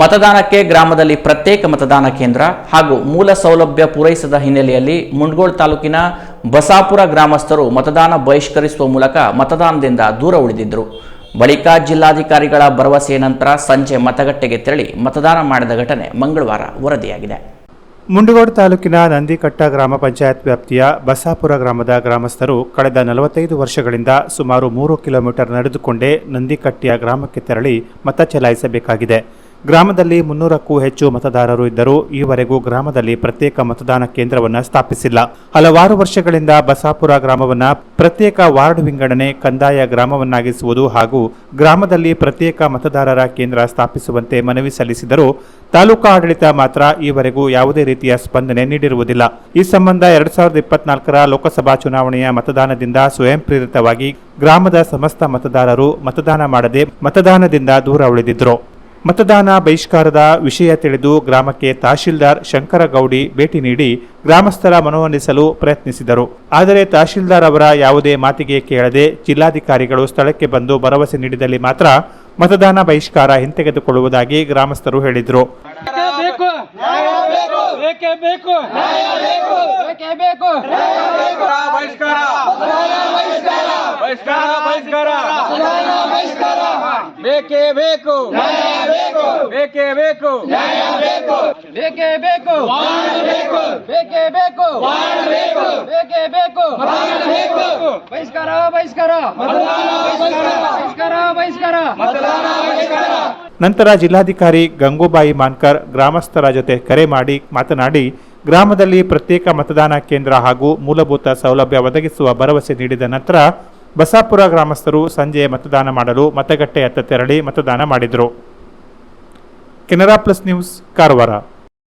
ಮತದಾನಕ್ಕೆ ಗ್ರಾಮದಲ್ಲಿ ಪ್ರತ್ಯೇಕ ಮತದಾನ ಕೇಂದ್ರ ಹಾಗೂ ಮೂಲ ಸೌಲಭ್ಯ ಪೂರೈಸದ ಹಿನ್ನೆಲೆಯಲ್ಲಿ ಮುಂಡಗೋಡ ತಾಲೂಕಿನ ಬಸಾಪುರ ಗ್ರಾಮಸ್ಥರು ಮತದಾನ ಬಹಿಷ್ಕರಿಸುವ ಮೂಲಕ ಮತದಾನದಿಂದ ದೂರ ಉಳಿದಿದ್ದರು. ಬಳಿಕ ಜಿಲ್ಲಾಧಿಕಾರಿಗಳ ಭರವಸೆಯ ನಂತರ ಸಂಜೆ ಮತಗಟ್ಟೆಗೆ ತೆರಳಿ ಮತದಾನ ಮಾಡಿದ ಘಟನೆ ಮಂಗಳವಾರ ವರದಿಯಾಗಿದೆ. ಮುಂಡಗೋಡ ತಾಲೂಕಿನ ನಂದಿಕಟ್ಟ ಗ್ರಾಮ ಪಂಚಾಯತ್ ವ್ಯಾಪ್ತಿಯ ಬಸಾಪುರ ಗ್ರಾಮದ ಗ್ರಾಮಸ್ಥರು ಕಳೆದ 45 ವರ್ಷಗಳಿಂದ ಸುಮಾರು 3 ಕಿಲೋಮೀಟರ್ ನಡೆದುಕೊಂಡೇ ನಂದಿಕಟ್ಟಿಯ ಗ್ರಾಮಕ್ಕೆ ತೆರಳಿ ಮತ ಚಲಾಯಿಸಬೇಕಾಗಿದೆ. ಗ್ರಾಮದಲ್ಲಿ 300ಕ್ಕೂ ಹೆಚ್ಚು ಮತದಾರರು ಇದ್ದರೂ ಈವರೆಗೂ ಗ್ರಾಮದಲ್ಲಿ ಪ್ರತ್ಯೇಕ ಮತದಾನ ಕೇಂದ್ರವನ್ನು ಸ್ಥಾಪಿಸಿಲ್ಲ. ಹಲವಾರು ವರ್ಷಗಳಿಂದ ಬಸಾಪುರ ಗ್ರಾಮವನ್ನು ಪ್ರತ್ಯೇಕ ವಾರ್ಡ್ ವಿಂಗಡಣೆ, ಕಂದಾಯ ಗ್ರಾಮವನ್ನಾಗಿಸುವುದು ಹಾಗೂ ಗ್ರಾಮದಲ್ಲಿ ಪ್ರತ್ಯೇಕ ಮತದಾರರ ಕೇಂದ್ರ ಸ್ಥಾಪಿಸುವಂತೆ ಮನವಿ ಸಲ್ಲಿಸಿದರೂ ತಾಲೂಕಾ ಆಡಳಿತ ಮಾತ್ರ ಈವರೆಗೂ ಯಾವುದೇ ರೀತಿಯ ಸ್ಪಂದನೆ ನೀಡಿರುವುದಿಲ್ಲ. ಈ ಸಂಬಂಧ 2024ರ ಲೋಕಸಭಾ ಚುನಾವಣೆಯ ಮತದಾನದಿಂದ ಸ್ವಯಂ ಪ್ರೇರಿತವಾಗಿ ಗ್ರಾಮದ ಸಮಸ್ತ ಮತದಾರರು ಮತದಾನ ಮಾಡದೆ ಮತದಾನದಿಂದ ದೂರ ಉಳಿದಿದ್ದರು. ಮತದಾನ ಬಹಿಷ್ಕಾರದ ವಿಷಯ ತಿಳಿದು ಗ್ರಾಮಕ್ಕೆ ತಹಶೀಲ್ದಾರ್ ಶಂಕರಗೌಡಿ ಭೇಟಿ ನೀಡಿ ಗ್ರಾಮಸ್ಥರ ಮನವೊಲಿಸಲು ಪ್ರಯತ್ನಿಸಿದರು. ಆದರೆ ತಹಶೀಲ್ದಾರ್ ಅವರ ಯಾವುದೇ ಮಾತಿಗೆ ಕೇಳದೆ ಜಿಲ್ಲಾಧಿಕಾರಿಗಳು ಸ್ಥಳಕ್ಕೆ ಬಂದು ಭರವಸೆ ನೀಡಿದಲ್ಲಿ ಮಾತ್ರ ಮತದಾನ ಬಹಿಷ್ಕಾರ ಹಿಂತೆಗೆದುಕೊಳ್ಳುವುದಾಗಿ ಗ್ರಾಮಸ್ಥರು ಹೇಳಿದರು. ಬೇಕೇ ಬೇಕು, ಬೇಕೇ ಬೇಕು, ಬೇಕೇ ಬೇಕು, ಬೇಕೇ ಬೇಕು, ಬೇಕೇ ಬೇಕು, ಬಹಿಷ್ಕಾರ, ಬಹಿಷ್ಕಾರ, ಬಹಿಷ್ಕಾರ, ಬಹಿಷ್ಕಾರ. ನಂತರ ಜಿಲ್ಲಾಧಿಕಾರಿ ಗಂಗೂಬಾಯಿ ಮಾನ್ಕರ್ ಗ್ರಾಮಸ್ಥರ ಜೊತೆ ಕರೆ ಮಾಡಿ ಮಾತನಾಡಿ ಗ್ರಾಮದಲ್ಲಿ ಪ್ರತ್ಯೇಕ ಮತದಾನ ಕೇಂದ್ರ ಹಾಗೂ ಮೂಲಭೂತ ಸೌಲಭ್ಯ ಒದಗಿಸುವ ಭರವಸೆ ನೀಡಿದ ನಂತರ ಬಸಾಪುರ ಗ್ರಾಮಸ್ಥರು ಸಂಜೆ ಮತದಾನ ಮಾಡಲು ಮತಗಟ್ಟೆಯತ್ತ ತೆರಳಿ ಮತದಾನ ಮಾಡಿದರು. Canara plus news, Karwar.